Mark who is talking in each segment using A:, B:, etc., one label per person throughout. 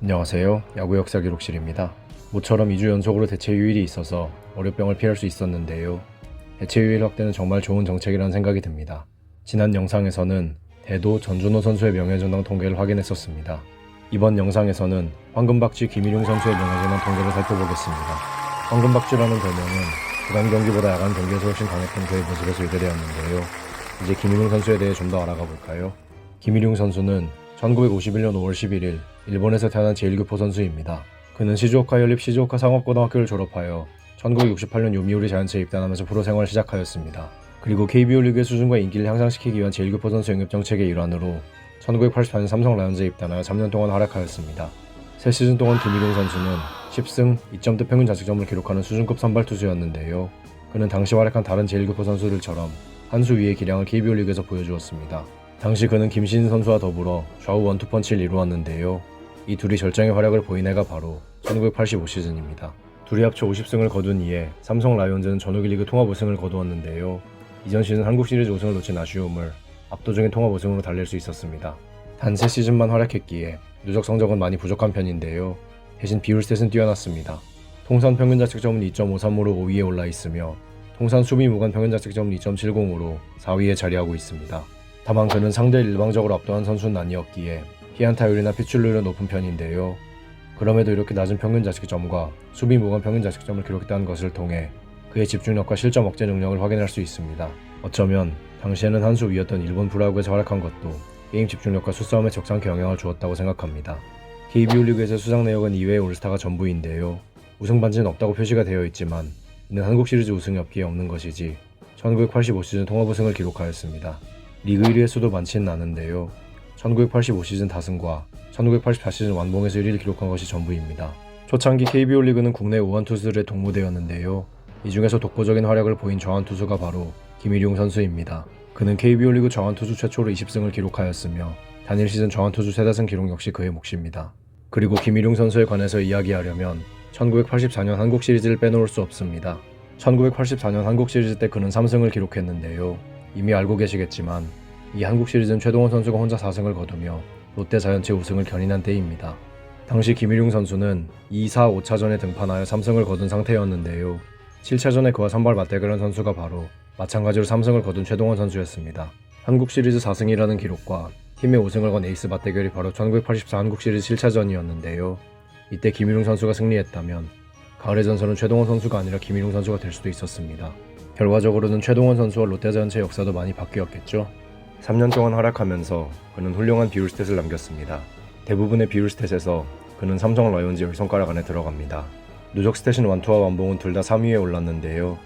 A: 안녕하세요. 야구 역사 기록실입니다. 모처럼 2주 연속으로 대체 유일이 있어서 월요병을 피할 수 있었는데요. 대체 유일 확대는 정말 좋은 정책이라는 생각이 듭니다. 지난 영상에서는 대도 전준호 선수의 명예전당 통계를 확인했었습니다. 이번 영상에서는 황금박쥐 김일용 선수의 명예전당 통계를 살펴보겠습니다. 황금박쥐라는 별명은 주간 경기보다 야간 경기에서 훨씬 강했던 그의 모습에서 유래되었는데요. 이제 김일용 선수에 대해 좀 더 알아가 볼까요? 김일용 선수는 1951년 5월 11일 일본에서 태어난 제1교포 선수입니다. 그는 시즈오카 연립 시즈오카 상업고등학교를 졸업하여 1968년 요미우리 자이언츠에 입단하면서 프로 생활을 시작하였습니다. 그리고 KBO 리그의 수준과 인기를 향상시키기 위한 제1교포 선수 영입 정책의 일환으로 1984년 삼성 라이온즈에 입단하여 3년 동안 활약하였습니다. 새 시즌 동안 김일용 선수는 10승, 2점대 평균 자책점을 기록하는 수준급 선발 투수였는데요. 그는 당시 활약한 다른 제1교포 선수들처럼 한 수 위의 기량을 KBO 리그에서 보여주었습니다. 당시 그는 김신인 선수와 더불어 좌우 원투펀치를 이루었는데요. 이 둘이 절정의 활약을 보인 해가 바로 1985 시즌입니다. 둘이 합쳐 50승을 거둔 이에 삼성 라이온즈는 전후기 리그 통합 우승을 거두었는데요. 이전 시즌 한국 시리즈 우승을 놓친 아쉬움을 압도적인 통합 우승으로 달랠 수 있었습니다. 단 3시즌만 활약했기에 누적 성적은 많이 부족한 편인데요. 대신 비율 스탯은 뛰어났습니다. 통산 평균 자책점은 2.53으로 5위에 올라 있으며 통산 수비 무관 평균 자책점은 2.70으로 4위에 자리하고 있습니다. 다만 그는 상대를 일방적으로 압도한 선수는 아니었기에 피안타율이나 피출률은 높은 편인데요. 그럼에도 이렇게 낮은 평균 자책점과 수비 무관 평균 자책점을 기록했다는 것을 통해 그의 집중력과 실점 억제 능력을 확인할 수 있습니다. 어쩌면 당시에는 한 수 위였던 일본 프로야구에서 활약한 것도 게임 집중력과 수싸움에 적잖게 영향을 주었다고 생각합니다. KBO 리그에서 수상 내역은 2회의 올스타가 전부인데요. 우승 반지는 없다고 표시가 되어 있지만 이는 한국 시리즈 우승이 없기에 없는 것이지 1985 시즌 통합 우승을 기록하였습니다. 리그 1위 횟수도 많지는 않은데요. 1985 시즌 다승과 1984 시즌 완봉에서 1위를 기록한 것이 전부입니다. 초창기 KBO 리그는 국내 우완 투수들의 동무대였는데요. 이 중에서 독보적인 활약을 보인 좌완 투수가 바로 김일용 선수입니다. 그는 KBO 리그 좌완 투수 최초로 20승을 기록하였으며 단일 시즌 좌완 투수 최다승 기록 역시 그의 몫입니다. 그리고 김일용 선수에 관해서 이야기하려면 1984년 한국 시리즈를 빼놓을 수 없습니다. 1984년 한국 시리즈 때 그는 3승을 기록했는데요. 이미 알고 계시겠지만 이 한국 시리즈는 최동원 선수가 혼자 4승을 거두며 롯데 자이언츠의 우승을 견인한 때입니다. 당시 김일용 선수는 2, 4, 5차전에 등판하여 3승을 거둔 상태였는데요. 7차전에 그와 선발 맞대결한 선수가 바로 마찬가지로 3승을 거둔 최동원 선수였습니다. 한국 시리즈 4승이라는 기록과 팀의 우승을 건 에이스 맞대결이 바로 1984 한국 시리즈 7차전이었는데요. 이때 김일용 선수가 승리했다면 가을의 전설은 최동원 선수가 아니라 김일용 선수가 될 수도 있었습니다. 결과적으로는 최동원 선수와 롯데자이언츠의 역사도 많이 바뀌었겠죠. 3년 동안 활약하면서 그는 훌륭한 비율 스탯을 남겼습니다. 대부분의 비율 스탯에서 그는 삼성 라이온즈 10손가락 안에 들어갑니다. 누적 스탯인 완투와 완봉은 둘 다 3위에 올랐는데요.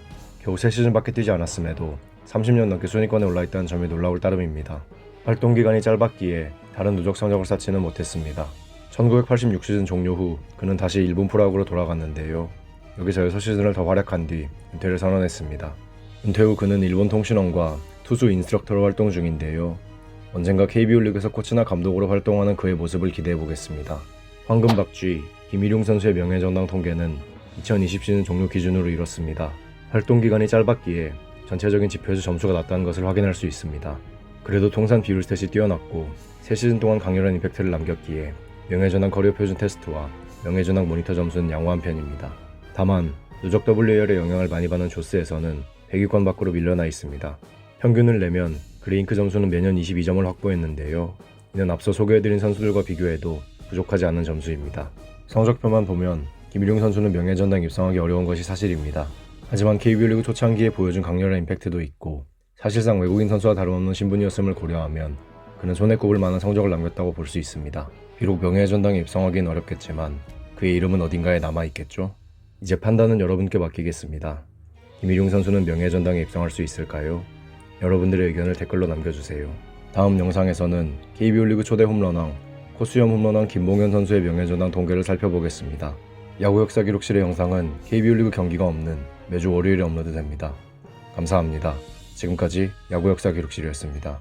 A: 겨우 3시즌밖에 뛰지 않았음에도 30년 넘게 순위권에 올라있다는 점이 놀라울 따름입니다. 활동 기간이 짧았기에 다른 누적 성적을 쌓지는 못했습니다. 1986 시즌 종료 후 그는 다시 일본 프로야구로 돌아갔는데요. 여기서 6시즌을 더 활약한 뒤 은퇴를 선언했습니다. 은퇴 후 그는 일본 통신원과 투수 인스트럭터로 활동 중인데요. 언젠가 KBO 리그에서 코치나 감독으로 활동하는 그의 모습을 기대해보겠습니다. 황금박쥐 김일용 선수의 명예전당 통계는 2020 시즌 종료 기준으로 이렇습니다. 활동 기간이 짧았기에 전체적인 지표에서 점수가 낮다는 것을 확인할 수 있습니다. 그래도 통산 비율 스탯이 뛰어났고 3시즌 동안 강렬한 임팩트를 남겼기에 명예전당 커리어 표준 테스트와 명예전당 모니터 점수는 양호한 편입니다. 다만 누적 WAR의 영향을 많이 받는 조스에서는 100위권 밖으로 밀려나 있습니다. 평균을 내면 그레인크 점수는 매년 22점을 확보했는데요. 이는 앞서 소개해드린 선수들과 비교해도 부족하지 않은 점수입니다. 성적표만 보면 김일용 선수는 명예전당 입성하기 어려운 것이 사실입니다. 하지만 KBO 리그 초창기에 보여준 강렬한 임팩트도 있고 사실상 외국인 선수와 다름없는 신분이었음을 고려하면 그는 손에 꼽을 만한 성적을 남겼다고 볼 수 있습니다. 비록 명예전당에 입성하기는 어렵겠지만 그의 이름은 어딘가에 남아있겠죠? 이제 판단은 여러분께 맡기겠습니다. 김일용 선수는 명예전당에 입성할 수 있을까요? 여러분들의 의견을 댓글로 남겨주세요. 다음 영상에서는 KBO 리그 초대 홈런왕, 코수염 홈런왕 김봉현 선수의 명예전당 통계를 살펴보겠습니다. 야구 역사 기록실의 영상은 KBO 리그 경기가 없는 매주 월요일에 업로드됩니다. 감사합니다. 지금까지 야구 역사 기록실이었습니다.